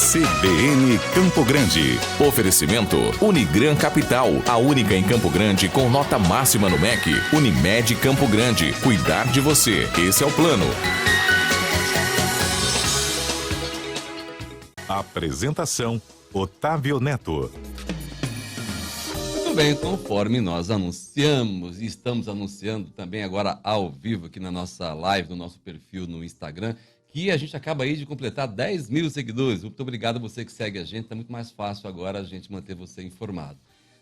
CBN Campo Grande. Oferecimento Unigran Capital, a única em Campo Grande com nota máxima no MEC. Unimed Campo Grande, cuidar de você. Esse é o plano. Apresentação, Otávio Neto. Muito bem, conforme nós anunciamos, e estamos anunciando também agora ao vivo aqui na nossa live, no nosso perfil no Instagram, que a gente acaba aí de completar 10 mil seguidores. Muito obrigado a você que segue a gente, está muito mais fácil agora a gente manter você informado.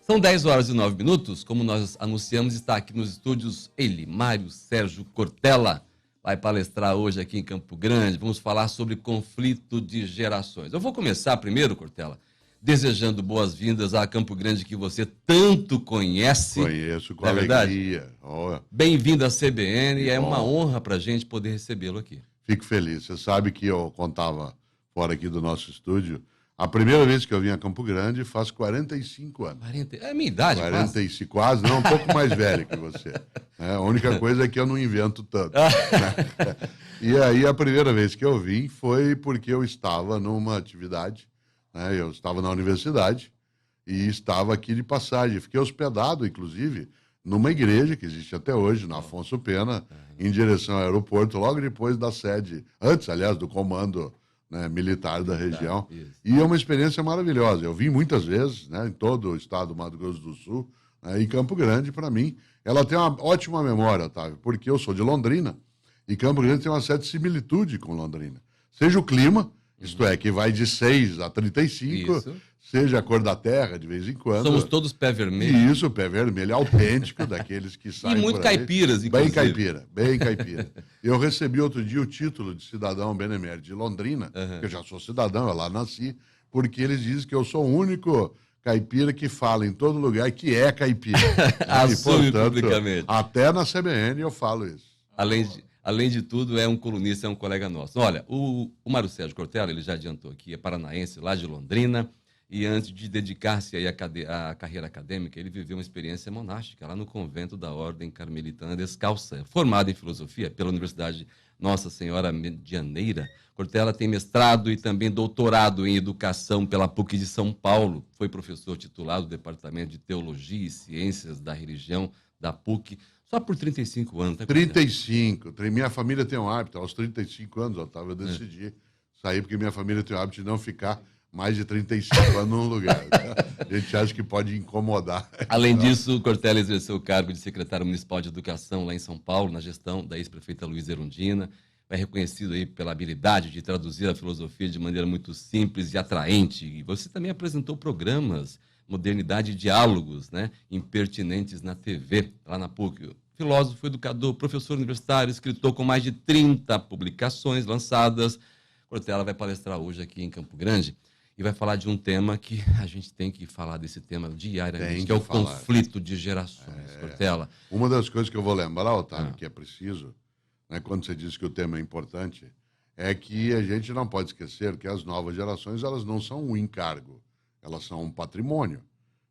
São 10 horas e 9 minutos, como nós anunciamos, está aqui nos estúdios ele, Mário Sérgio Cortella, vai palestrar hoje aqui em Campo Grande. Vamos falar sobre conflito de gerações. Eu vou começar primeiro, Cortella, desejando boas-vindas a Campo Grande que você tanto conhece. Conheço com alegria. Oh. Bem-vindo à CBN e é uma honra para a gente poder recebê-lo aqui. Fico feliz. Você sabe que eu contava fora aqui do nosso estúdio. A primeira vez que eu vim a Campo Grande faz 45 anos. É a minha idade, 45, quase, não, um pouco mais velho que você. A única coisa é que eu não invento tanto. Né? E aí a primeira vez que eu vim foi porque eu estava numa atividade, né? Eu estava na universidade e estava aqui de passagem. Fiquei hospedado, inclusive, numa igreja que existe até hoje, na Afonso Pena, em direção ao aeroporto, logo depois da sede, antes, aliás, do comando, né, militar da região. Isso. E é uma experiência maravilhosa. Eu vim muitas vezes, né, em todo o estado do Mato Grosso do Sul, né, e Campo Grande, para mim, ela tem uma ótima memória, Otávio, porque eu sou de Londrina, e Campo Grande tem uma certa similitude com Londrina. Seja o clima, isto é, que vai de 6 a 35, isso. Seja a cor da terra, de vez em quando. Somos todos pé vermelho. Isso, pé vermelho, autêntico, daqueles que saem. E muito caipiras, inclusive. Bem caipira, bem caipira. Eu recebi outro dia o título de cidadão benemérito de Londrina, que eu já sou cidadão, eu lá nasci, porque eles dizem que eu sou o único caipira que fala em todo lugar que é caipira. Assume publicamente. Até na CBN eu falo isso. Além de tudo, é um colunista, é um colega nosso. Olha, o Mário Sérgio Cortella, ele já adiantou aqui, é paranaense, lá de Londrina, e antes de dedicar-se aí à carreira acadêmica, ele viveu uma experiência monástica lá no convento da Ordem Carmelitana Descalça. Formado em filosofia pela Universidade Nossa Senhora Medianeira, Cortella tem mestrado e também doutorado em educação pela PUC de São Paulo. Foi professor titular do Departamento de Teologia e Ciências da Religião da PUC, só por 35 anos. Tá, 35. Minha família tem um hábito, aos 35 anos, Otávio, eu decidi sair porque minha família tem o hábito de não ficar mais de 35 anos num lugar. A gente acha que pode incomodar. Além disso, Cortella exerceu o cargo de secretário municipal de educação lá em São Paulo, na gestão da ex-prefeita Luísa Erundina. É reconhecido aí pela habilidade de traduzir a filosofia de maneira muito simples e atraente. E você também apresentou programas Modernidade e Diálogos, né, impertinentes na TV, lá na PUC. Filósofo, educador, professor universitário, escritor com mais de 30 publicações lançadas. Cortella vai palestrar hoje aqui em Campo Grande e vai falar de um tema que a gente tem que falar desse tema diariamente, que é o conflito de gerações, Cortella. Uma das coisas que eu vou lembrar, Otávio, que é preciso, né, quando você diz que o tema é importante, é que a gente não pode esquecer que as novas gerações, elas não são um encargo, elas são um patrimônio.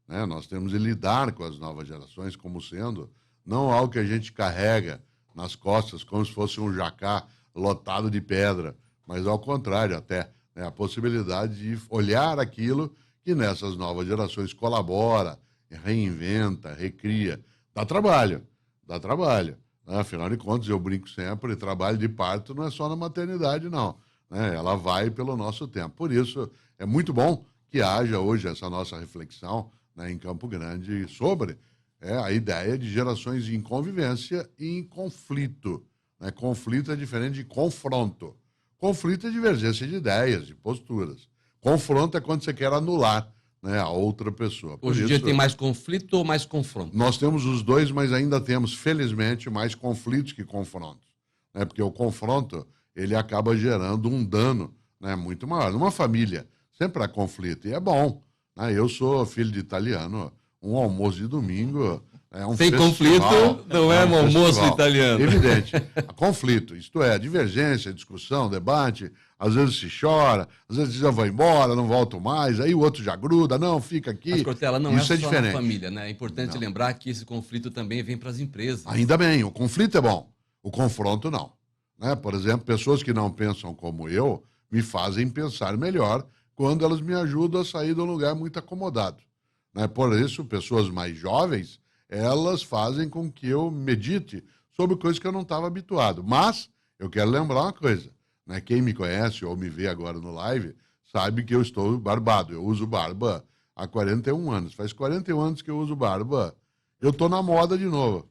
Né? Nós temos de lidar com as novas gerações como sendo não algo que a gente carrega nas costas como se fosse um jacá lotado de pedra, mas ao contrário até, né? A possibilidade de olhar aquilo que nessas novas gerações colabora, reinventa, recria. Dá trabalho. Né? Afinal de contas, eu brinco sempre, trabalho de parto não é só na maternidade, não. Né? Ela vai pelo nosso tempo. Por isso, é muito bom que haja hoje essa nossa reflexão, né, em Campo Grande sobre a ideia de gerações em convivência e em conflito. Né? Conflito é diferente de confronto. Conflito é divergência de ideias, de posturas. Confronto é quando você quer anular, né, a outra pessoa. Hoje em dia tem mais conflito ou mais confronto? Nós temos os dois, mas ainda temos, felizmente, mais conflitos que confrontos. Né? Porque o confronto, ele acaba gerando um dano, né, muito maior. Numa família, sempre há conflito, e é bom. Né? Eu sou filho de italiano, um almoço de domingo é um sem festival, conflito, não é um almoço italiano. Evidente. Conflito, isto é, divergência, discussão, debate, às vezes se chora, às vezes diz, eu vou embora, não volto mais, aí o outro já gruda, não, fica aqui. Mas, Cortella, não isso é só diferente. Na família, né? É importante lembrar que esse conflito também vem para as empresas. Ainda bem, o conflito é bom, o confronto não. Né? Por exemplo, pessoas que não pensam como eu me fazem pensar melhor quando elas me ajudam a sair de um lugar muito acomodado. Né? Por isso, pessoas mais jovens, elas fazem com que eu medite sobre coisas que eu não estava habituado. Mas eu quero lembrar uma coisa, né? Quem me conhece ou me vê agora no live sabe que eu estou barbado. Eu uso barba há 41 anos. Faz 41 anos que eu uso barba. Eu estou na moda de novo.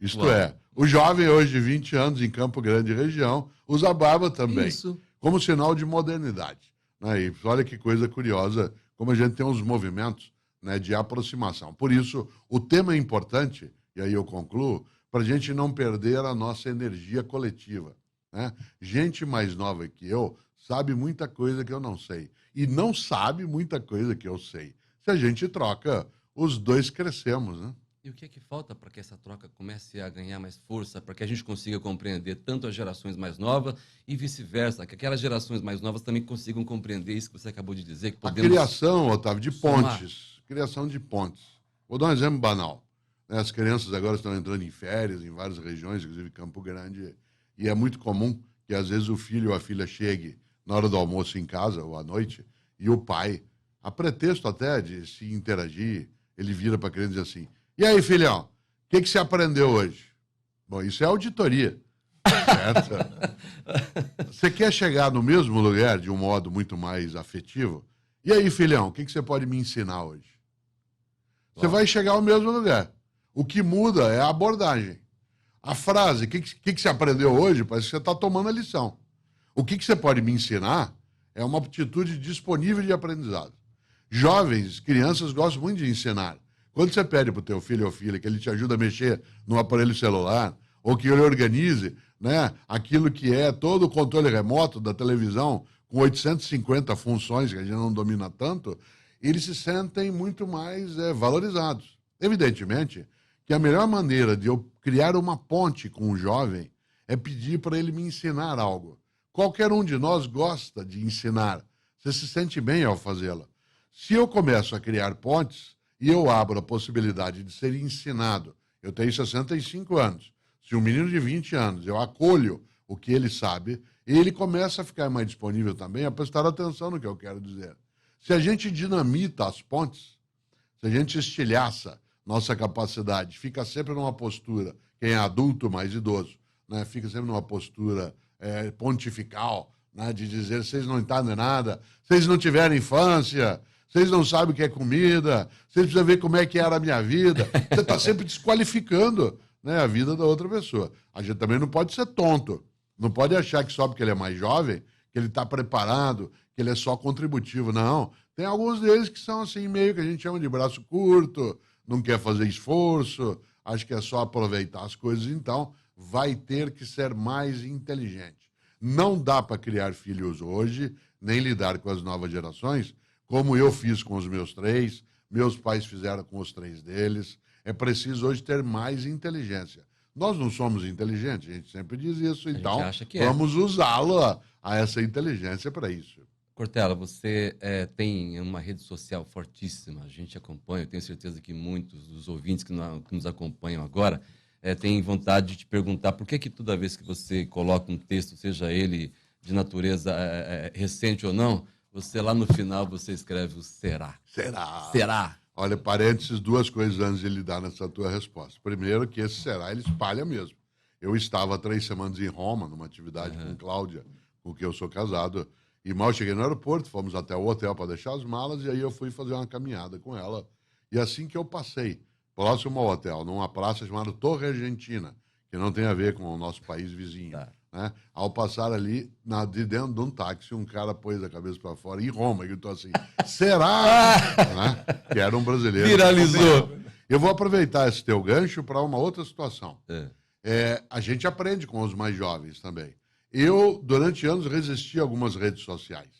Isto é, o jovem hoje de 20 anos em Campo Grande região usa barba também. Isso. Como sinal de modernidade. Né? E olha que coisa curiosa, como a gente tem uns movimentos, né, de aproximação. Por isso, o tema é importante, e aí eu concluo, para a gente não perder a nossa energia coletiva. Né? Gente mais nova que eu sabe muita coisa que eu não sei. E não sabe muita coisa que eu sei. Se a gente troca, os dois crescemos, né? E o que é que falta para que essa troca comece a ganhar mais força, para que a gente consiga compreender tanto as gerações mais novas e vice-versa, que aquelas gerações mais novas também consigam compreender isso que você acabou de dizer, que podemos... A criação, Otávio, de somar. pontes. Criação de pontes. Vou dar um exemplo banal. Né? As crianças agora estão entrando em férias em várias regiões, inclusive Campo Grande, e é muito comum que às vezes o filho ou a filha chegue na hora do almoço em casa ou à noite e o pai, a pretexto até de se interagir, ele vira para a criança e diz assim: e aí, filhão, o que você aprendeu hoje? Bom, isso é auditoria. Certo? Você quer chegar no mesmo lugar de um modo muito mais afetivo? E aí, filhão, o que você pode me ensinar hoje? Você vai chegar ao mesmo lugar. O que muda é a abordagem. A frase, o que você aprendeu hoje, parece que você está tomando a lição. O que você pode me ensinar é uma atitude disponível de aprendizado. Jovens, crianças gostam muito de ensinar. Quando você pede para o teu filho ou filha que ele te ajude a mexer no aparelho celular, ou que ele organize, né, aquilo que é todo o controle remoto da televisão, com 850 funções que a gente não domina tanto, eles se sentem muito mais valorizados. Evidentemente que a melhor maneira de eu criar uma ponte com o jovem é pedir para ele me ensinar algo. Qualquer um de nós gosta de ensinar. Você se sente bem ao fazê-la. Se eu começo a criar pontes e eu abro a possibilidade de ser ensinado, eu tenho 65 anos, se um menino de 20 anos eu acolho o que ele sabe, ele começa a ficar mais disponível também a prestar atenção no que eu quero dizer. Se a gente dinamita as pontes, se a gente estilhaça nossa capacidade, fica sempre numa postura, quem é adulto mais idoso, né, fica sempre numa postura pontifical, né, de dizer: vocês não entendem nada, vocês não tiveram infância, vocês não sabem o que é comida, vocês precisam ver como é que era a minha vida. Você está sempre desqualificando, né, a vida da outra pessoa. A gente também não pode ser tonto. Não pode achar que só porque ele é mais jovem, que ele está preparado, que ele é só contributivo. Não. Tem alguns deles que são assim, meio que a gente chama de braço curto, não quer fazer esforço, acho que é só aproveitar as coisas. Então, vai ter que ser mais inteligente. Não dá para criar filhos hoje, nem lidar com as novas gerações, como eu fiz com os meus 3, meus pais fizeram com os 3 deles. É preciso hoje ter mais inteligência. Nós não somos inteligentes, a gente sempre diz isso, então vamos usá-la, a essa inteligência para isso. Cortella, você tem uma rede social fortíssima, a gente acompanha, eu tenho certeza que muitos dos ouvintes que nos acompanham agora têm vontade de te perguntar por que toda vez que você coloca um texto, seja ele de natureza recente ou não, você lá no final você escreve o será. Será. Será. Olha, parênteses, 2 coisas antes de ele dar nessa tua resposta. Primeiro, que esse será, ele espalha mesmo. Eu estava 3 semanas em Roma, numa atividade com Cláudia, com quem eu sou casado, e mal cheguei no aeroporto, fomos até o hotel para deixar as malas, e aí eu fui fazer uma caminhada com ela. E assim que eu passei, próximo ao hotel, numa praça chamada Torre Argentina, que não tem a ver com o nosso país vizinho. Tá. Né? Ao passar ali, de dentro de um táxi, um cara pôs a cabeça para fora, em Roma, e gritou assim: será? Né? Que era um brasileiro. Viralizou. Eu vou aproveitar esse teu gancho para uma outra situação. A gente aprende com os mais jovens também. Eu, durante anos, resisti a algumas redes sociais.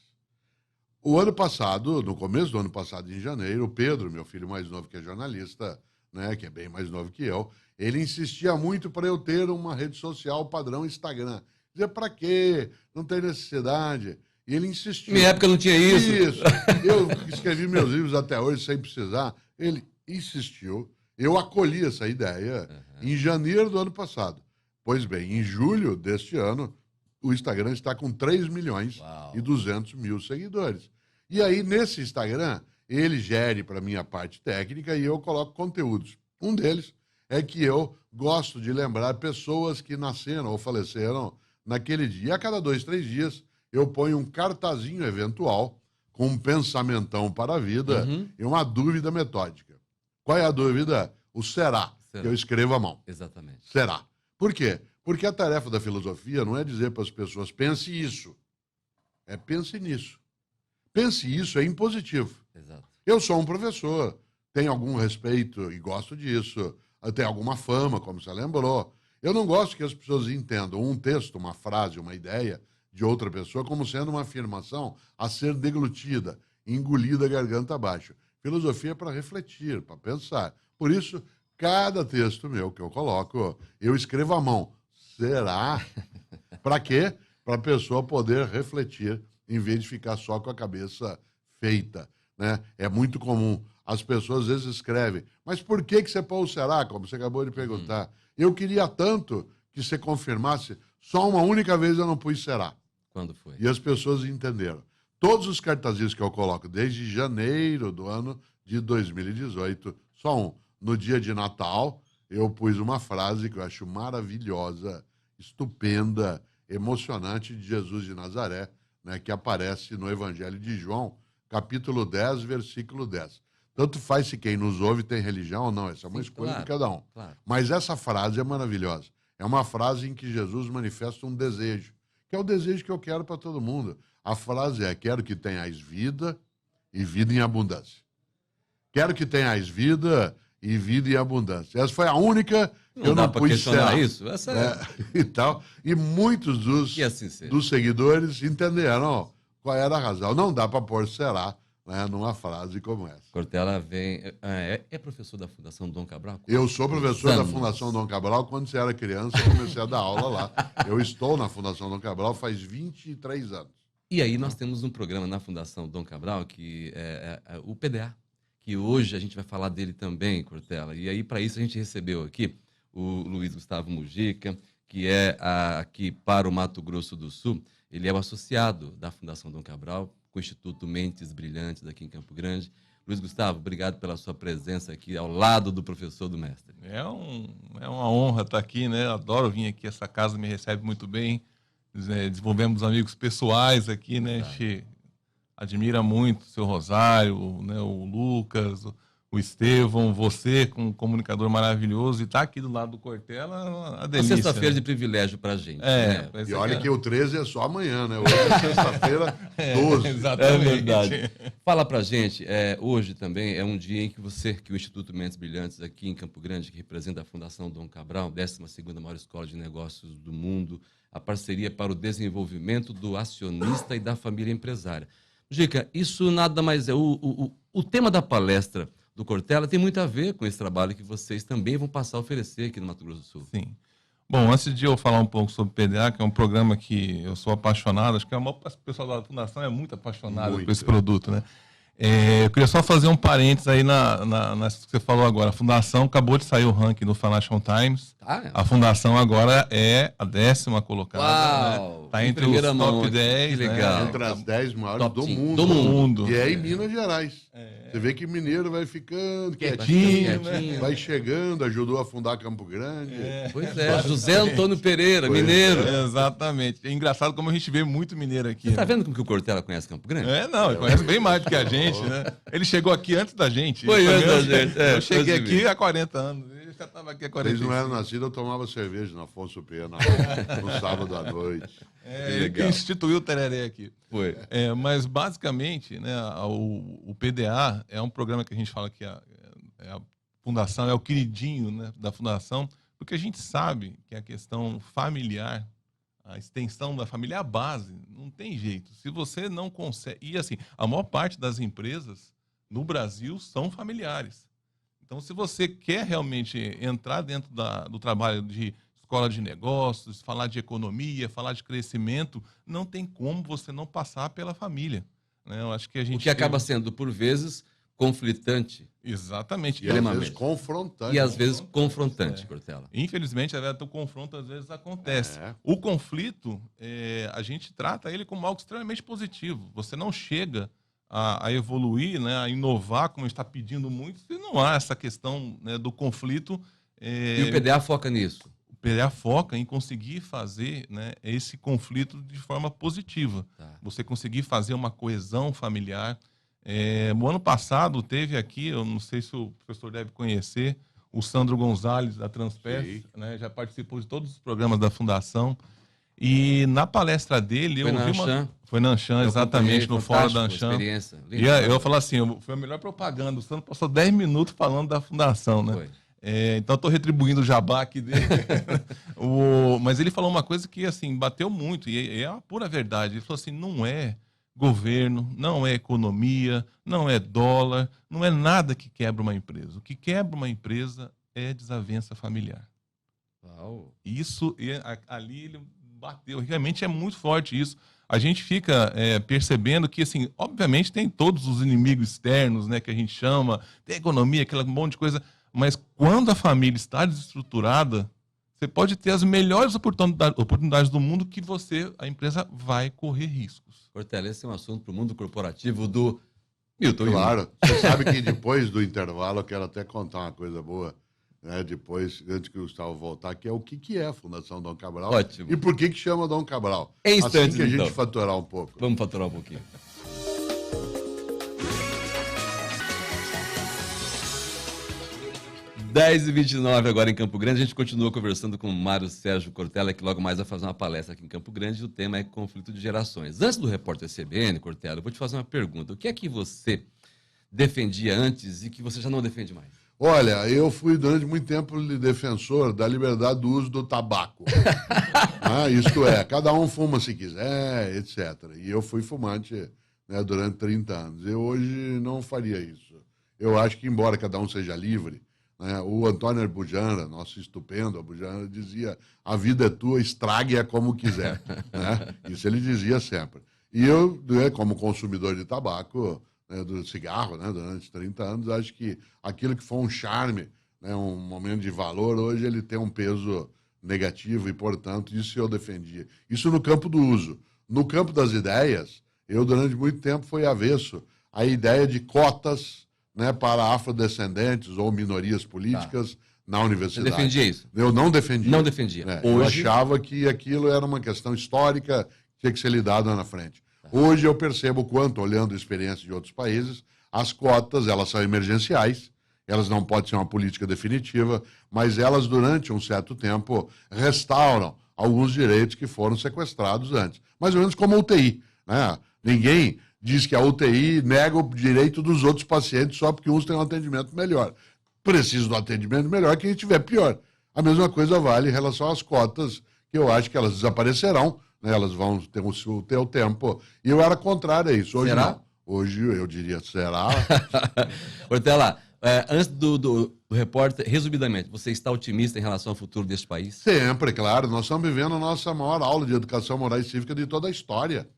O ano passado, no começo do ano passado, em janeiro, o Pedro, meu filho mais novo, que é jornalista, né, que é bem mais novo que eu, ele insistia muito para eu ter uma rede social padrão Instagram. Dizia: para quê? Não tem necessidade. E ele insistiu. Minha época não tinha isso. Isso. Eu escrevi meus livros até hoje sem precisar. Ele insistiu. Eu acolhi essa ideia em janeiro do ano passado. Pois bem, em julho deste ano, o Instagram está com 3 milhões e 200 mil seguidores. E aí, nesse Instagram, ele gere para mim a parte técnica e eu coloco conteúdos. Um deles é que eu gosto de lembrar pessoas que nasceram ou faleceram naquele dia. E a cada 2, 3 dias, eu ponho um cartazinho eventual com um pensamentão para a vida e uma dúvida metódica. Qual é a dúvida? O será, que eu escrevo à mão. Exatamente. Será. Por quê? Porque a tarefa da filosofia não é dizer para as pessoas, pense isso. É pense nisso. Pense isso é impositivo. Exato. Eu sou um professor, tenho algum respeito e gosto disso, eu tenho alguma fama, como você lembrou. Eu não gosto que as pessoas entendam um texto, uma frase, uma ideia de outra pessoa como sendo uma afirmação a ser deglutida, engolida garganta abaixo. Filosofia é para refletir, para pensar. Por isso, cada texto meu que eu coloco, eu escrevo à mão. Será? Para quê? Para a pessoa poder refletir, em vez de ficar só com a cabeça feita, né? É muito comum. As pessoas às vezes escrevem, mas por que você pôs será? Como você acabou de perguntar. Eu queria tanto que você confirmasse, só uma única vez eu não pus será. Quando foi? E as pessoas entenderam. Todos os cartazinhos que eu coloco desde janeiro do ano de 2018, só um. No dia de Natal, eu pus uma frase que eu acho maravilhosa, estupenda, emocionante de Jesus de Nazaré, né, que aparece no Evangelho de João, capítulo 10, versículo 10. Tanto faz se quem nos ouve tem religião ou não, essa é uma escolha de cada um. Claro. Mas essa frase é maravilhosa. É uma frase em que Jesus manifesta um desejo, que é o desejo que eu quero para todo mundo. A frase é, quero que tenhais vida e vida em abundância. Quero que tenhais vida e vida em abundância. Essa foi a única que eu não pus será. Isso? Essa é... e tal. E muitos dos seguidores entenderam qual era a razão. Não dá para pôr será, né, numa frase como essa. Cortella vem... É professor da Fundação Dom Cabral? Eu sou professor da Fundação Dom Cabral. Quando você era criança, eu comecei a dar aula lá. Eu estou na Fundação Dom Cabral faz 23 anos. E aí nós temos um programa na Fundação Dom Cabral, que é o PDA, que hoje a gente vai falar dele também, Cortella. E aí, para isso, a gente recebeu aqui o Luiz Gustavo Mujica, que é aqui para o Mato Grosso do Sul. Ele é o associado da Fundação Dom Cabral, com o Instituto Mentes Brilhantes aqui em Campo Grande. Luiz Gustavo, obrigado pela sua presença aqui ao lado do professor do mestre. É uma honra estar aqui, né? Adoro vir aqui, essa casa me recebe muito bem. Desenvolvemos amigos pessoais aqui, né? A gente admira muito o seu Rosário, né? O Lucas, o Estevão, você, com um comunicador maravilhoso, e estar aqui do lado do Cortella, uma delícia. Uma sexta-feira, né? de privilégio pra gente. Né? E olha que o 13 é só amanhã, né? Hoje é sexta-feira, 12. Exatamente. É verdade. Fala pra gente, hoje também é um dia em que o Instituto Mentes Brilhantes aqui em Campo Grande, que representa a Fundação Dom Cabral, 12ª maior escola de negócios do mundo, a parceria para o desenvolvimento do acionista e da família empresária. Gica, isso nada mais é... O tema da palestra do Cortella tem muito a ver com esse trabalho que vocês também vão passar a oferecer aqui no Mato Grosso do Sul. Sim. Bom, antes de eu falar um pouco sobre o PDA, que é um programa que eu sou apaixonado, acho que o pessoal da Fundação é muito apaixonado por esse produto, né? Eu queria só fazer um parênteses aí que você falou agora. A Fundação acabou de sair o ranking do Financial Times. A Fundação agora é a 10ª colocada. Uau! Está entre os top 10. Que legal. Né? Entre as 10 maiores Top do 5 mundo. do mundo. E é em Minas Gerais. Você vê que mineiro vai ficando Quietinho, quietinho, vai chegando, ajudou a fundar Campo Grande. Pois é, José Antônio Pereira, mineiro. Exatamente. É engraçado como a gente vê muito mineiro aqui. Você está vendo como que o Cortella conhece Campo Grande? Não, ele conhece bem mais do que a gente, né? Ele chegou aqui antes da gente. Foi antes da gente. Eu cheguei aqui há 40 anos. Ele já estava aqui há 40 anos. Eles não eram nascidos, eu tomava cerveja na Afonso Pena no sábado à noite. Ele que instituiu o tereré aqui. Foi. Mas, basicamente, né, o PDA é um programa que a gente fala que a Fundação é o queridinho, né, da Fundação, porque a gente sabe que a questão familiar, a extensão da família é a base, não tem jeito. Se você não consegue... E, assim, a maior parte das empresas no Brasil são familiares. Então, se você quer realmente entrar dentro do trabalho de escola de negócios, falar de economia, falar de crescimento, não tem como você não passar pela família. Né? Eu acho que a gente... O que acaba sendo, por vezes, conflitante. Exatamente. E às vezes confrontante. E às vezes confrontante, Cortella. Infelizmente, o confronto às vezes acontece. O conflito, a gente trata ele como algo extremamente positivo. Você não chega a evoluir, né, a inovar, como está pedindo muito, se não há essa questão, né, do conflito. E o PDA foca nisso? O PDA foca em conseguir fazer, né, esse conflito de forma positiva. Tá. Você conseguir fazer uma coesão familiar. No ano passado teve aqui, eu não sei se o professor deve conhecer, o Sandro Gonzalez, da Transpes, né, já participou de todos os programas da Fundação. E na palestra dele, Foi na Anshan, exatamente, no fórum da Anshan. E eu falo assim, foi a melhor propaganda. O Sandro passou 10 minutos falando da Fundação, né? Então eu estou retribuindo o jabá aqui dele. Mas ele falou uma coisa que, assim, bateu muito, e é a pura verdade. Ele falou assim, não é governo, não é economia, não é dólar, não é nada que quebra uma empresa. O que quebra uma empresa é desavença familiar. Uau. Isso, ali ele bateu. Realmente é muito forte isso. A gente fica percebendo que, assim, obviamente tem todos os inimigos externos, né, que a gente chama, tem economia, aquele monte de coisa, mas quando a família está desestruturada, você pode ter as melhores oportunidades do mundo que a empresa vai correr riscos. Cortella, esse é um assunto para o mundo corporativo do Milton. Claro. Você sabe que depois do intervalo eu quero até contar uma coisa boa, né? Depois, antes que o Gustavo voltar, que é o que é a Fundação Dom Cabral. Ótimo. E por que chama Dom Cabral? Em instantes, assim que a gente então. faturar um pouco. Vamos faturar um pouquinho. 10h29 agora em Campo Grande. A gente continua conversando com o Mário Sérgio Cortella, que logo mais vai fazer uma palestra aqui em Campo Grande. O tema é conflito de gerações. Antes do repórter CBN, Cortella, eu vou te fazer uma pergunta. O que é que você defendia antes e que você já não defende mais? Olha, eu fui durante muito tempo defensor da liberdade do uso do tabaco. Isto é, cada um fuma se quiser, etc. E eu fui fumante, né, durante 30 anos. Eu hoje não faria isso. Eu acho que, embora cada um seja livre, né, o Antônio Abujamra, nosso estupendo Abujamra, dizia: a vida é tua, estrague-a como quiser. Né? Isso ele dizia sempre. E eu, como consumidor de tabaco, do cigarro, né, durante 30 anos, acho que aquilo que foi um charme, né, um momento de valor, hoje ele tem um peso negativo e, portanto, isso eu defendia. Isso no campo do uso. No campo das ideias, eu durante muito tempo fui avesso à ideia de cotas, né, para afrodescendentes ou minorias políticas na universidade. Você defendia isso? Eu não defendia. Não defendia. Hoje... Eu achava que aquilo era uma questão histórica, tinha que ser lidada na frente. Hoje eu percebo o quanto, olhando a experiência de outros países, as cotas, elas são emergenciais, elas não podem ser uma política definitiva, mas elas, durante um certo tempo, restauram alguns direitos que foram sequestrados antes. Mais ou menos como a UTI. Né? Ninguém diz que a UTI nega o direito dos outros pacientes só porque uns têm um atendimento melhor. Precisa de um atendimento melhor quem tiver pior. A mesma coisa vale em relação às cotas, que eu acho que elas desaparecerão, né? Elas vão ter o tempo. E eu era contrário a isso. Hoje será? Não. Hoje eu diria, será? Cortella, antes do repórter, resumidamente, você está otimista em relação ao futuro deste país? Sempre, claro. Nós estamos vivendo a nossa maior aula de educação moral e cívica de toda a história.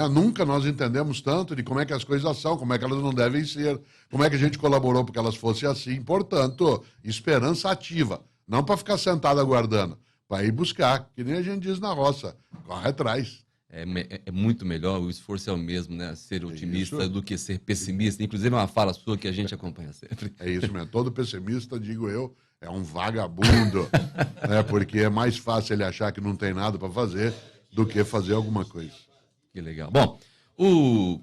Nunca nós entendemos tanto de como é que as coisas são, como é que elas não devem ser, como é que a gente colaborou para que elas fossem assim. Portanto, esperança ativa, não para ficar sentado aguardando, para ir buscar, que nem a gente diz na roça, corre atrás. É muito melhor, o esforço é o mesmo, né? Ser otimista do que ser pessimista. Inclusive é uma fala sua que a gente acompanha sempre. É isso mesmo, todo pessimista, digo eu, é um vagabundo, né? Porque é mais fácil ele achar que não tem nada para fazer do que fazer alguma coisa. Que legal. Bom,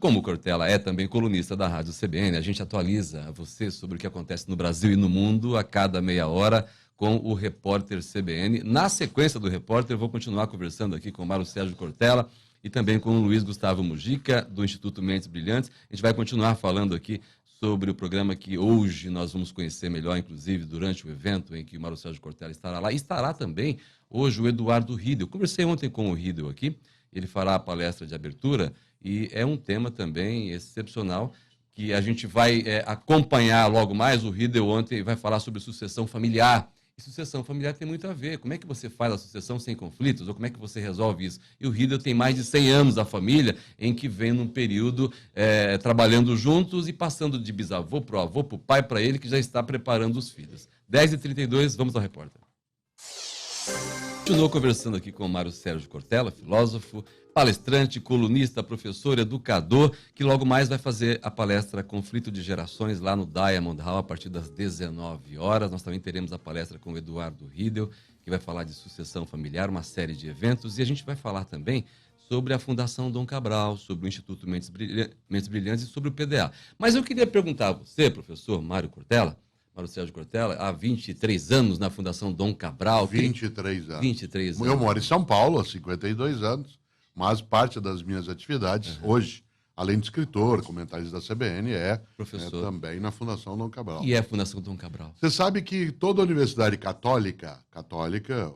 como o Cortella é também colunista da Rádio CBN, a gente atualiza você sobre o que acontece no Brasil e no mundo a cada meia hora com o repórter CBN. Na sequência do repórter, eu vou continuar conversando aqui com o Mário Sérgio Cortella e também com o Luiz Gustavo Mujica, do Instituto Mentes Brilhantes. A gente vai continuar falando aqui sobre o programa que hoje nós vamos conhecer melhor, inclusive durante o evento em que o Mário Sérgio Cortella estará lá. E estará também hoje o Eduardo Riedel. Eu conversei ontem com o Riedel aqui. Ele fará a palestra de abertura e é um tema também excepcional que a gente vai acompanhar logo mais. O Riedel ontem vai falar sobre sucessão familiar. E sucessão familiar tem muito a ver. Como é que você faz a sucessão sem conflitos? Ou como é que você resolve isso? E o Riedel tem mais de 100 anos da família, em que vem num período trabalhando juntos e passando de bisavô para o avô, para o pai, para ele, que já está preparando os filhos. 10h32, vamos ao repórter. Continuou conversando aqui com o Mário Sérgio Cortella, filósofo, palestrante, colunista, professor, educador, que logo mais vai fazer a palestra Conflito de Gerações lá no Diamond Hall a partir das 19 horas. Nós também teremos a palestra com o Eduardo Riedel, que vai falar de sucessão familiar, uma série de eventos, e a gente vai falar também sobre a Fundação Dom Cabral, sobre o Instituto Mentes Brilhantes e sobre o PDA. Mas eu queria perguntar a você, professor Mário Sérgio Cortella, há 23 anos na Fundação Dom Cabral. 23 anos. 23 anos. Eu moro em São Paulo há 52 anos, mas parte das minhas atividades hoje, além de escritor, comentários da CBN, professor também na Fundação Dom Cabral. E é a Fundação Dom Cabral? Você sabe que toda universidade católica,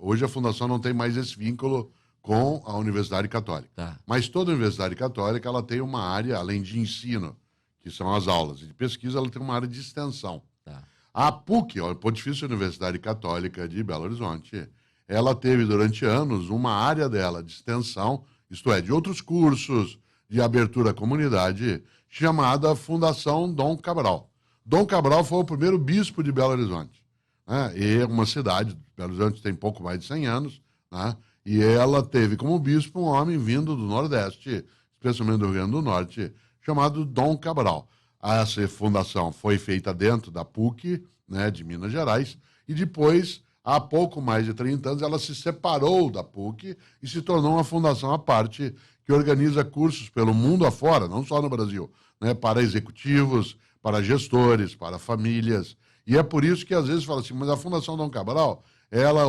hoje a Fundação não tem mais esse vínculo com a Universidade Católica. Tá. Mas toda Universidade Católica ela tem uma área, além de ensino, que são as aulas, e de pesquisa, ela tem uma área de extensão. Tá. A PUC, a Pontifícia Universidade Católica de Belo Horizonte, ela teve durante anos uma área dela de extensão, isto é, de outros cursos de abertura à comunidade, chamada Fundação Dom Cabral. Dom Cabral foi o primeiro bispo de Belo Horizonte, né? E é uma cidade, Belo Horizonte tem pouco mais de 100 anos, né? E ela teve como bispo um homem vindo do Nordeste, especialmente do Rio Grande do Norte, chamado Dom Cabral. Essa fundação foi feita dentro da PUC, né, de Minas Gerais, e depois, há pouco mais de 30 anos, ela se separou da PUC e se tornou uma fundação à parte que organiza cursos pelo mundo afora, não só no Brasil, né, para executivos, para gestores, para famílias. E é por isso que às vezes fala assim, mas a Fundação Dom Cabral,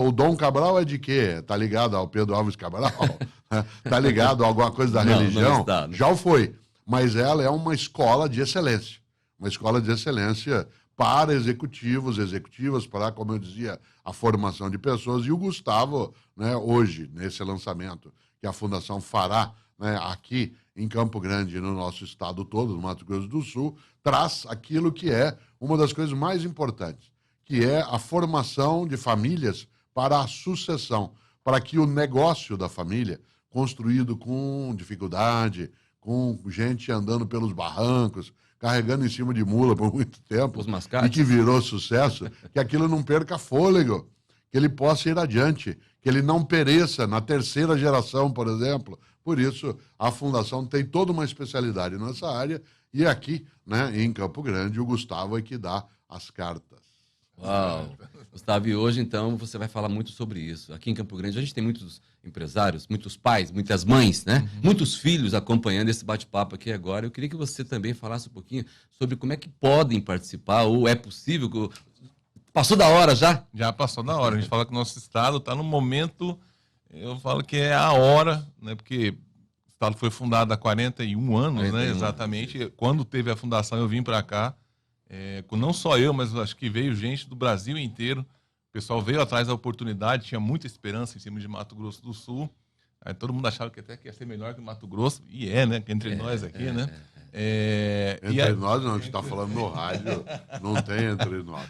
o Dom Cabral é de quê? Está ligado ao Pedro Álvares Cabral? Está ligado a alguma coisa da religião? Não está, né? Já o foi. Mas ela é uma escola de excelência. Uma escola de excelência para executivos, executivas, para, como eu dizia, a formação de pessoas. E o Gustavo, né, hoje, nesse lançamento que a Fundação fará, né, aqui em Campo Grande, no nosso estado todo, no Mato Grosso do Sul, traz aquilo que é uma das coisas mais importantes, que é a formação de famílias para a sucessão, para que o negócio da família, construído com dificuldade, com gente andando pelos barrancos, carregando em cima de mula por muito tempo, os mascates, e que virou sucesso, que aquilo não perca fôlego, que ele possa ir adiante, que ele não pereça na terceira geração, por exemplo. Por isso, a Fundação tem toda uma especialidade nessa área, e aqui, né, em Campo Grande, o Gustavo é que dá as cartas. Uau! Gustavo, e hoje, então, você vai falar muito sobre isso. Aqui em Campo Grande, a gente tem muitos empresários, muitos pais, muitas mães, né? Muitos filhos acompanhando esse bate-papo aqui agora. Eu queria que você também falasse um pouquinho sobre como é que podem participar, ou é possível. Passou da hora já? Já passou da hora. A gente fala que o nosso estado está no momento, eu falo que é a hora, né? Porque o estado foi fundado há 41 anos, 41 né? Exatamente. Anos. Quando teve a fundação, eu vim para cá. Não só eu, mas acho que veio gente do Brasil inteiro. O pessoal veio atrás da oportunidade, tinha muita esperança em cima de Mato Grosso do Sul. Aí todo mundo achava que até que ia ser melhor que Mato Grosso, e né? Entre nós aqui, né? Entre nós não, a gente está falando no rádio, não tem entre nós.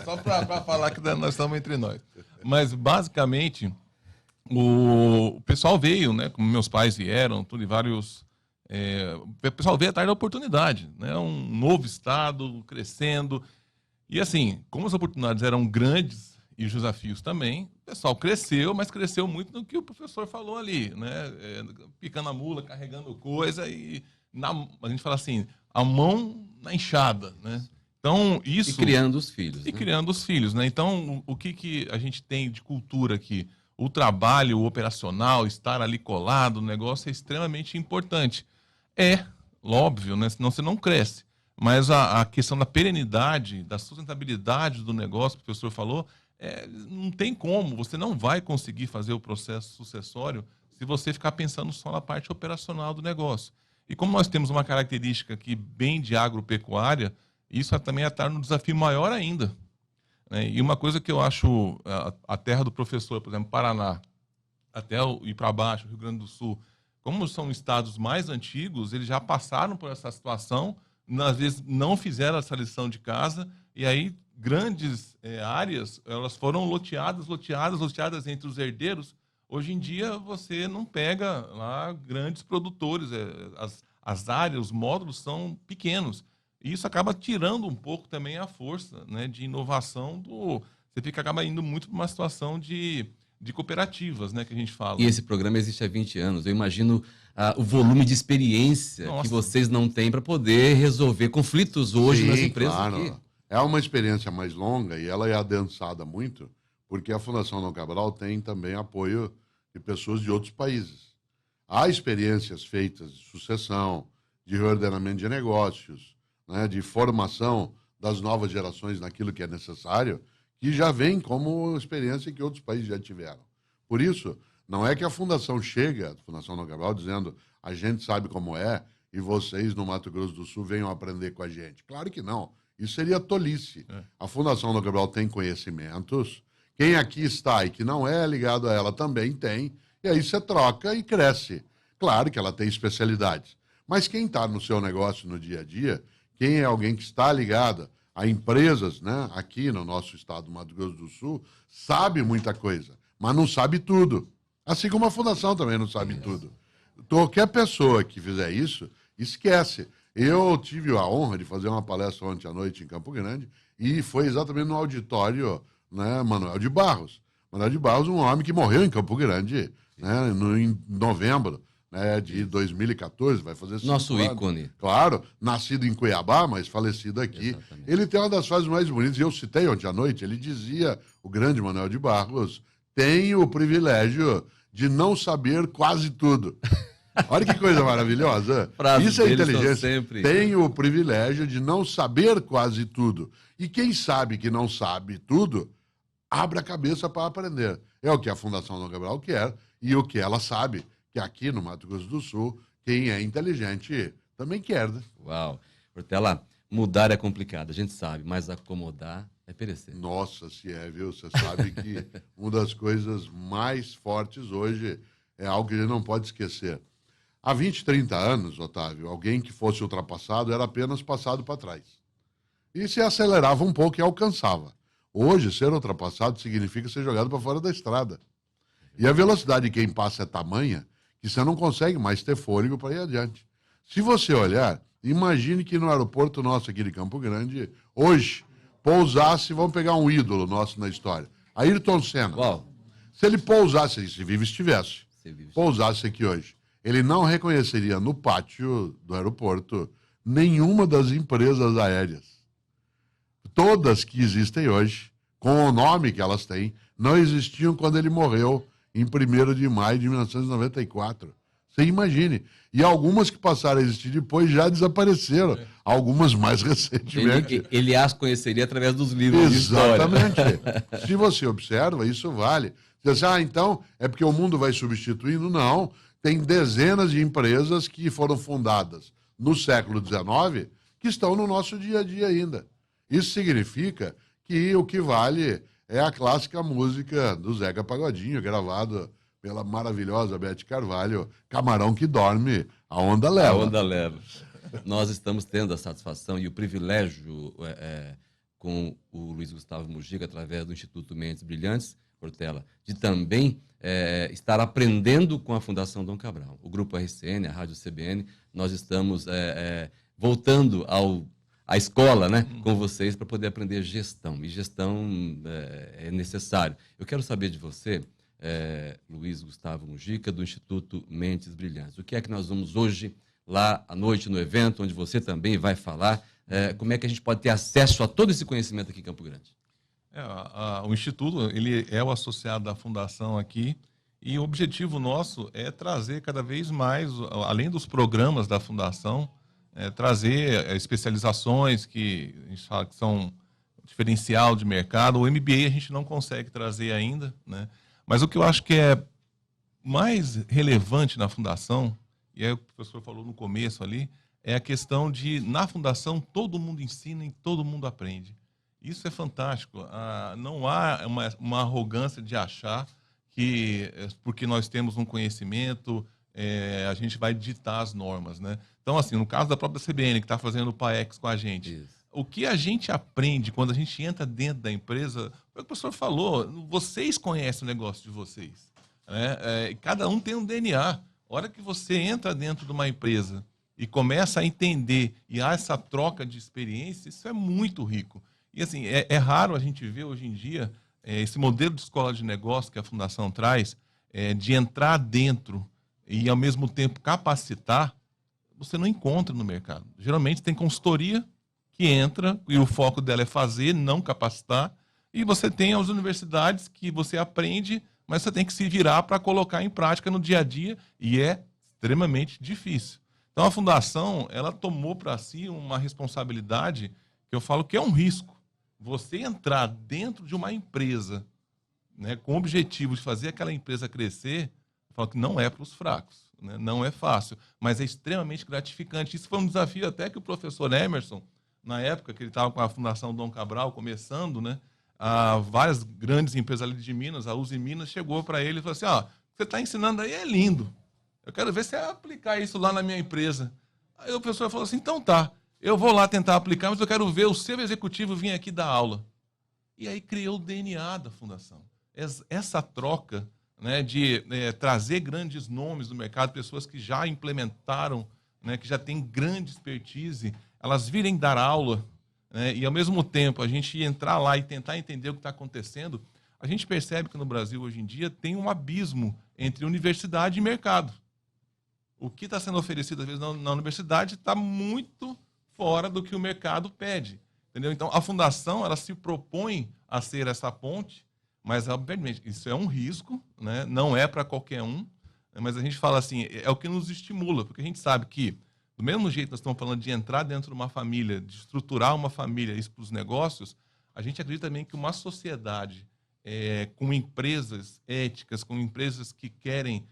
Só para falar que nós estamos entre nós. Mas, basicamente, o pessoal veio, né? Como meus pais vieram, tudo, e vários... o pessoal veio atrás da oportunidade, né? Um novo estado crescendo. E assim, como as oportunidades eram grandes e os desafios também, o pessoal cresceu, mas cresceu muito no que o professor falou ali, né? Picando a mula, carregando coisa e a gente fala assim, a mão na enxada, né? Então, isso... E criando os filhos. E criando os filhos, né? Então, o que a gente tem de cultura aqui? O trabalho o operacional, estar ali colado, o negócio é extremamente importante. Óbvio, né? Senão você não cresce. Mas a questão da perenidade, da sustentabilidade do negócio, que o professor falou, não tem como. Você não vai conseguir fazer o processo sucessório se você ficar pensando só na parte operacional do negócio. E como nós temos uma característica aqui bem de agropecuária, isso também torna um desafio maior ainda, né? E uma coisa que eu acho, a terra do professor, por exemplo, Paraná, até ir para baixo, Rio Grande do Sul, como são estados mais antigos, eles já passaram por essa situação, às vezes não fizeram essa lição de casa, e aí grandes áreas, elas foram loteadas entre os herdeiros. Hoje em dia você não pega lá grandes produtores, as áreas, os módulos são pequenos. E isso acaba tirando um pouco também a força, né, de inovação Você acaba indo muito para uma situação de de cooperativas, né, que a gente fala. E esse programa existe há 20 anos. Eu imagino o volume de experiência que vocês não têm para poder resolver conflitos hoje nas empresas claro. aqui. É uma experiência mais longa e ela é adensada muito, porque a Fundação Dom Cabral tem também apoio de pessoas de outros países. Há experiências feitas de sucessão, de reordenamento de negócios, né, de formação das novas gerações naquilo que é necessário, que já vem como experiência que outros países já tiveram. Por isso, não é que a Fundação chega, a Fundação Dom Cabral, dizendo a gente sabe como é e vocês no Mato Grosso do Sul venham aprender com a gente. Claro que não. Isso seria tolice. A Fundação Dom Cabral tem conhecimentos, quem aqui está e que não é ligado a ela também tem, e aí você troca e cresce. Claro que ela tem especialidades, mas quem está no seu negócio no dia a dia, quem é alguém que está ligado a empresas, né, aqui no nosso estado do Mato Grosso do Sul, sabe muita coisa, mas não sabe tudo. Assim como a Fundação também não sabe tudo. Qualquer pessoa que fizer isso, esquece. Eu tive a honra de fazer uma palestra ontem à noite em Campo Grande e foi exatamente no auditório, né, Manuel de Barros. Manuel de Barros, um homem que morreu em Campo Grande, né, em novembro, né, de 2014, vai fazer 5 Nosso anos. ícone. Claro, nascido em Cuiabá, mas falecido aqui. Exatamente. Ele tem uma das frases mais bonitas, e eu citei ontem à noite, ele dizia, o grande Manuel de Barros, tenho o privilégio de não saber quase tudo. Olha que coisa maravilhosa. Isso é inteligência. Sempre... Tenho o privilégio de não saber quase tudo. E quem sabe que não sabe tudo, abre a cabeça para aprender. É o que a Fundação Dom Cabral quer e o que ela sabe, que aqui no Mato Grosso do Sul, quem é inteligente também quer, né? Uau. Portela, mudar é complicado, a gente sabe, mas acomodar é perecer. Nossa, se é, viu? Você sabe que uma das coisas mais fortes hoje é algo que a gente não pode esquecer. Há 20, 30 anos, Otávio, alguém que fosse ultrapassado era apenas passado para trás. E se acelerava um pouco e alcançava. Hoje, ser ultrapassado significa ser jogado para fora da estrada. E a velocidade de quem passa é tamanha que você não consegue mais ter fôlego para ir adiante. Se você olhar, imagine que no aeroporto nosso aqui de Campo Grande, hoje, pousasse, vamos pegar um ídolo nosso na história, Ayrton Senna. Uau. Se ele pousasse, se vivo estivesse, pousasse aqui hoje, ele não reconheceria no pátio do aeroporto nenhuma das empresas aéreas. Todas que existem hoje, com o nome que elas têm, não existiam quando ele morreu em 1º de maio de 1994. Você imagine. E algumas que passaram a existir depois já desapareceram. Algumas mais recentemente. Ele as conheceria através dos livros de história. Exatamente. Se você observa, isso vale. Você diz, então é porque o mundo vai substituindo? Não. Tem dezenas de empresas que foram fundadas no século XIX que estão no nosso dia a dia ainda. Isso significa que o que vale é a clássica música do Zeca Pagodinho, gravado pela maravilhosa Beth Carvalho, Camarão que Dorme, a onda leva. A onda leva. Nós estamos tendo a satisfação e o privilégio com o Luiz Gustavo Mujica, através do Instituto Mentes Brilhantes, Portela, de também estar aprendendo com a Fundação Dom Cabral. O Grupo RCN, a Rádio CBN, nós estamos voltando à escola, né, com vocês para poder aprender gestão. E gestão é necessário. Eu quero saber de você, Luiz Gustavo Mujica, do Instituto Mentes Brilhantes. O que é que nós vamos hoje, lá à noite, no evento, onde você também vai falar, como é que a gente pode ter acesso a todo esse conhecimento aqui em Campo Grande? O Instituto ele é o associado da Fundação aqui e o objetivo nosso é trazer cada vez mais, além dos programas da Fundação, trazer especializações que a gente fala que são diferencial de mercado. O MBA a gente não consegue trazer ainda, né? Mas o que eu acho que é mais relevante na Fundação, e é o que o professor falou no começo ali, é a questão de, na Fundação, todo mundo ensina e todo mundo aprende. Isso é fantástico. Não há uma arrogância de achar que, porque nós temos um conhecimento, a gente vai ditar as normas, né? Então, assim, no caso da própria CBN, que está fazendo o PAEX com a gente, isso. O que a gente aprende quando a gente entra dentro da empresa, o que o professor falou, vocês conhecem o negócio de vocês, né? Cada um tem um DNA. A hora que você entra dentro de uma empresa e começa a entender e há essa troca de experiência, isso é muito rico. E assim, é raro a gente ver hoje em dia esse modelo de escola de negócio que a Fundação traz, de entrar dentro e, ao mesmo tempo, capacitar, você não encontra no mercado. Geralmente tem consultoria que entra e o foco dela é fazer, não capacitar, e você tem as universidades que você aprende, mas você tem que se virar para colocar em prática no dia a dia, e é extremamente difícil. Então a Fundação, ela tomou para si uma responsabilidade que eu falo que é um risco. Você entrar dentro de uma empresa, né, com o objetivo de fazer aquela empresa crescer, eu falo que não é para os fracos, né? Não é fácil, mas é extremamente gratificante. Isso foi um desafio até que o professor Emerson, na época que ele estava com a Fundação Dom Cabral começando, né, várias grandes empresas ali de Minas, a Uzi Minas, chegou para ele e falou assim, ó, o que você está ensinando aí é lindo, eu quero ver se você vai aplicar isso lá na minha empresa. Aí o professor falou assim, então tá, eu vou lá tentar aplicar, mas eu quero ver o seu executivo vir aqui dar aula. E aí criou o DNA da Fundação. Essa troca, né, de trazer grandes nomes do mercado, pessoas que já implementaram, né, que já têm grande expertise, elas virem dar aula, né, e ao mesmo tempo a gente entrar lá e tentar entender o que está acontecendo, a gente percebe que no Brasil hoje em dia tem um abismo entre universidade e mercado. O que está sendo oferecido às vezes na universidade está muito fora do que o mercado pede, entendeu? Então a Fundação, ela se propõe a ser essa ponte, mas obviamente isso é um risco, né? Não é para qualquer um, mas a gente fala assim, é o que nos estimula, porque a gente sabe que do mesmo jeito que nós estamos falando de entrar dentro de uma família, de estruturar uma família, isso para os negócios, a gente acredita também que uma sociedade com empresas éticas, com empresas que querem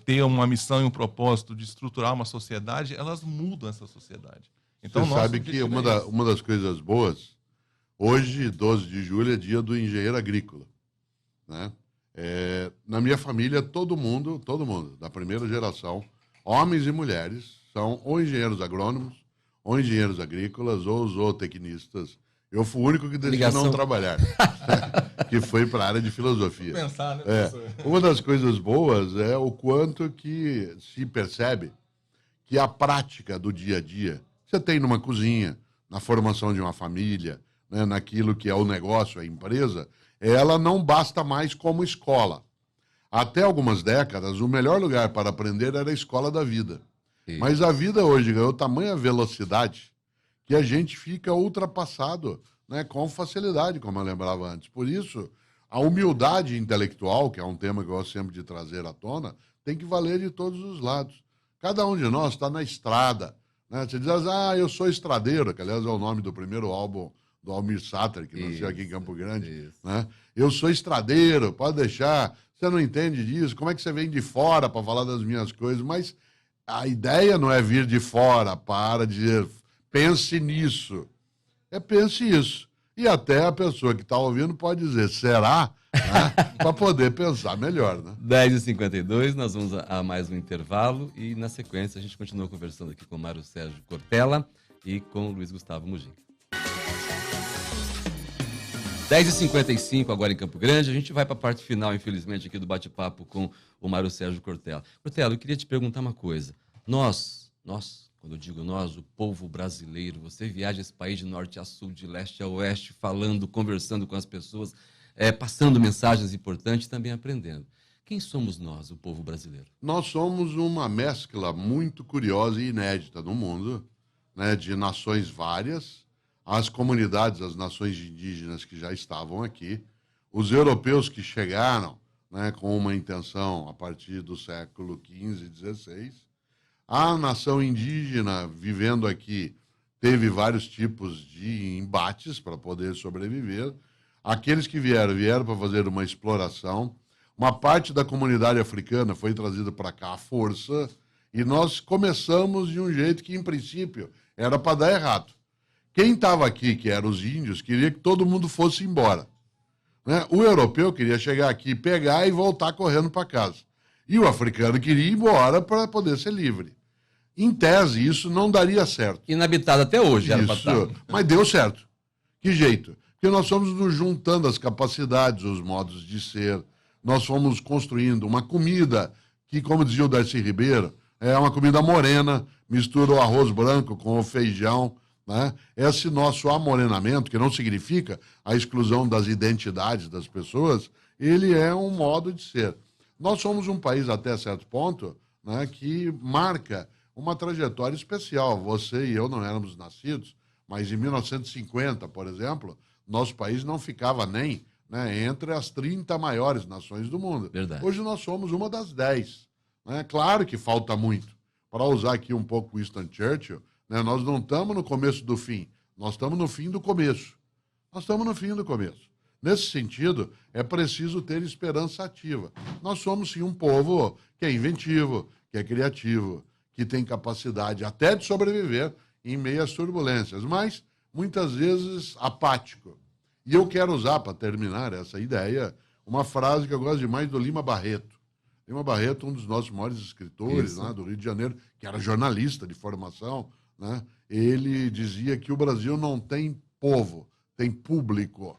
ter uma missão e um propósito de estruturar uma sociedade, elas mudam essa sociedade. Então, você sabe que uma das coisas boas, hoje, 12 de julho, é dia do engenheiro agrícola, né? Na minha família, todo mundo, da primeira geração, homens e mulheres, são ou engenheiros agrônomos, ou engenheiros agrícolas, ou zootecnistas. Eu fui o único que decidiu não trabalhar, que foi para a área de filosofia. Pensar, né, uma das coisas boas é o quanto que se percebe que a prática do dia a dia, você tem numa cozinha, na formação de uma família, né, naquilo que é o negócio, a empresa, ela não basta mais como escola. Até algumas décadas, o melhor lugar para aprender era a escola da vida. Sim. Mas a vida hoje ganhou tamanha velocidade que a gente fica ultrapassado, né, com facilidade, como eu lembrava antes. Por isso, a humildade intelectual, que é um tema que eu gosto sempre de trazer à tona, tem que valer de todos os lados. Cada um de nós está na estrada, né? Você diz, eu sou estradeiro, que aliás é o nome do primeiro álbum do Almir Sater, que nasceu aqui em Campo Grande. Né? Eu sou estradeiro, pode deixar, você não entende disso, como é que você vem de fora para falar das minhas coisas? Mas a ideia não é vir de fora para dizer, pense nisso. Pense isso. E até a pessoa que está ouvindo pode dizer, será? Né? Para poder pensar melhor. Né? 10h52, nós vamos a mais um intervalo e na sequência a gente continua conversando aqui com o Mário Sérgio Cortella e com o Luiz Gustavo Mujica. 10h55 agora em Campo Grande, a gente vai para a parte final, infelizmente, aqui do bate-papo com o Mário Sérgio Cortella. Cortella, eu queria te perguntar uma coisa. Nós, quando eu digo nós, o povo brasileiro, você viaja esse país de norte a sul, de leste a oeste, falando, conversando com as pessoas, passando mensagens importantes, também aprendendo. Quem somos nós, o povo brasileiro? Nós somos uma mescla muito curiosa e inédita no mundo, né, de nações várias, as comunidades, as nações indígenas que já estavam aqui, os europeus que chegaram, né, com uma intenção a partir do século XV e XVI, a nação indígena vivendo aqui teve vários tipos de embates para poder sobreviver. Aqueles que vieram para fazer uma exploração. Uma parte da comunidade africana foi trazida para cá à força e nós começamos de um jeito que, em princípio, era para dar errado. Quem estava aqui, que eram os índios, queria que todo mundo fosse embora. Né? O europeu queria chegar aqui, pegar e voltar correndo para casa. E o africano queria ir embora para poder ser livre. Em tese, isso não daria certo. Inabitado até hoje. Isso, mas deu certo. Que jeito? Porque nós fomos nos juntando as capacidades, os modos de ser. Nós fomos construindo uma comida que, como dizia o Darcy Ribeiro, é uma comida morena, mistura o arroz branco com o feijão, né? Esse nosso amorenamento, que não significa a exclusão das identidades das pessoas, ele é um modo de ser. Nós somos um país, até certo ponto, né, que marca uma trajetória especial. Você e eu não éramos nascidos, mas em 1950, por exemplo, nosso país não ficava nem, né, entre as 30 maiores nações do mundo. Verdade. Hoje nós somos uma das 10. Né? Claro que falta muito. Para usar aqui um pouco Winston Churchill, né, nós não estamos no começo do fim, nós estamos no fim do começo. Nós estamos no fim do começo. Nesse sentido, é preciso ter esperança ativa. Nós somos, sim, um povo que é inventivo, que é criativo, que tem capacidade até de sobreviver em meio às turbulências, mas muitas vezes apático. E eu quero usar, para terminar essa ideia, uma frase que eu gosto demais do Lima Barreto. Lima Barreto, um dos nossos maiores escritores lá do Rio de Janeiro, que era jornalista de formação, né? Ele dizia que o Brasil não tem povo, tem público.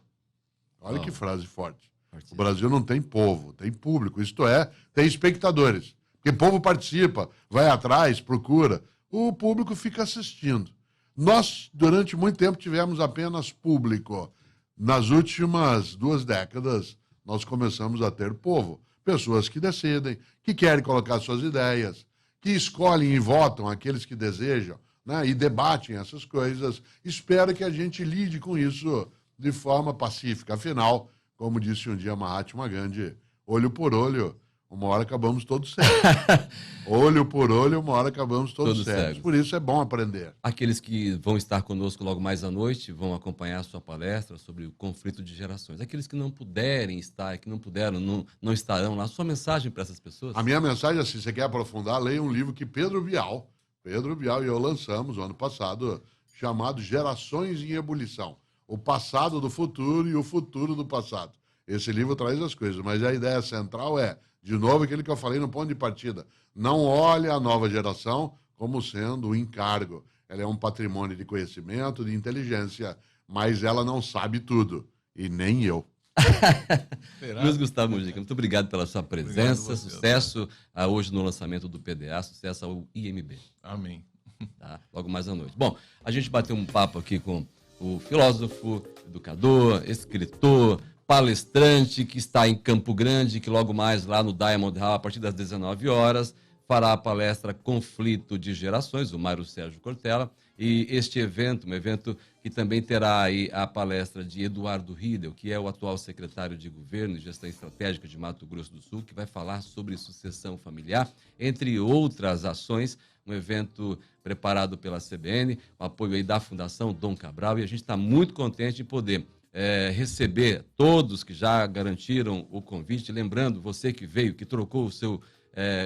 Olha que frase forte. O Brasil não tem povo, tem público. Isto é, tem espectadores. Porque o povo participa, vai atrás, procura. O público fica assistindo. Nós, durante muito tempo, tivemos apenas público. Nas últimas 2 décadas, nós começamos a ter povo. Pessoas que decidem, que querem colocar suas ideias, que escolhem e votam aqueles que desejam, né, e debatem essas coisas. Espero que a gente lide com isso de forma pacífica. Afinal, como disse um dia Mahatma Gandhi, olho por olho, uma hora acabamos todos cegos. Olho por olho, uma hora acabamos todos cegos. Por isso é bom aprender. Aqueles que vão estar conosco logo mais à noite vão acompanhar a sua palestra sobre o conflito de gerações. Aqueles que não puderem estar, que não puderam, não estarão lá. Sua mensagem para essas pessoas? A minha mensagem é, se você quer aprofundar, leia um livro que Pedro Bial e eu lançamos no ano passado, chamado Gerações em Ebulição. O passado do futuro e o futuro do passado. Esse livro traz as coisas, mas a ideia central é, de novo, aquilo que eu falei no ponto de partida. Não olhe a nova geração como sendo um encargo. Ela é um patrimônio de conhecimento, de inteligência, mas ela não sabe tudo. E nem eu. Luiz Gustavo Mujica, muito obrigado pela sua presença. Sucesso hoje no lançamento do PDA, sucesso ao IMB. Amém. Tá? Logo mais à noite. Bom, a gente bateu um papo aqui com o filósofo, educador, escritor, palestrante que está em Campo Grande, que logo mais lá no Diamond Hall, a partir das 19 horas, fará a palestra Conflito de Gerações, o Mário Sérgio Cortella, e este evento, um evento que também terá aí a palestra de Eduardo Riedel, que é o atual secretário de Governo e Gestão Estratégica de Mato Grosso do Sul, que vai falar sobre sucessão familiar, entre outras ações, um evento preparado pela CBN, com apoio aí da Fundação Dom Cabral, e a gente está muito contente de poder receber todos que já garantiram o convite. Lembrando, você que veio, que trocou o seu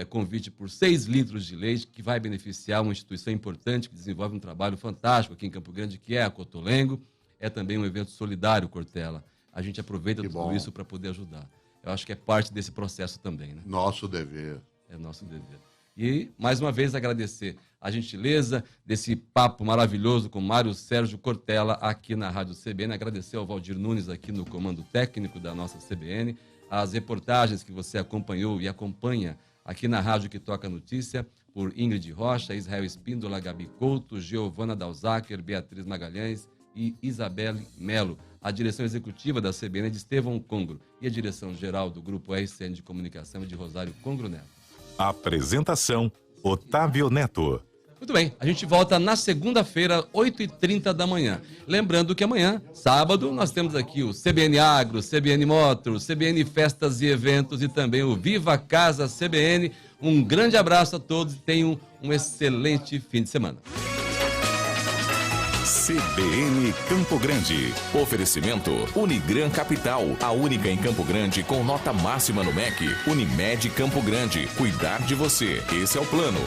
convite por 6 litros de leite, que vai beneficiar uma instituição importante que desenvolve um trabalho fantástico aqui em Campo Grande, que é a Cotolengo. É também um evento solidário, Cortella. A gente aproveita tudo isso para poder ajudar. Eu acho que é parte desse processo também, né? Nosso dever. É nosso dever. E, mais uma vez, agradecer a gentileza desse papo maravilhoso com Mário Sérgio Cortella aqui na Rádio CBN. Agradecer ao Valdir Nunes aqui no comando técnico da nossa CBN. As reportagens que você acompanhou e acompanha aqui na Rádio que Toca Notícia, por Ingrid Rocha, Israel Espíndola, Gabi Couto, Giovana Dalzaker, Beatriz Magalhães e Isabelle Melo. A direção executiva da CBN é de Estevão Congro e a direção geral do Grupo RCN de Comunicação é de Rosário Congro Neto. Apresentação, Otávio Neto. Muito bem, a gente volta na segunda-feira, 8h30 da manhã. Lembrando que amanhã, sábado, nós temos aqui o CBN Agro, CBN Motor, CBN Festas e Eventos e também o Viva Casa CBN. Um grande abraço a todos e tenham um excelente fim de semana. CBN Campo Grande. Oferecimento Unigran Capital, a única em Campo Grande com nota máxima no MEC. Unimed Campo Grande, cuidar de você. Esse é o plano.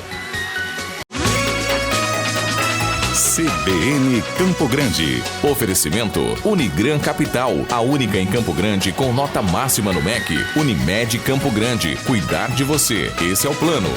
CBN Campo Grande. Oferecimento Unigran Capital, a única em Campo Grande com nota máxima no MEC. Unimed Campo Grande, cuidar de você. Esse é o plano.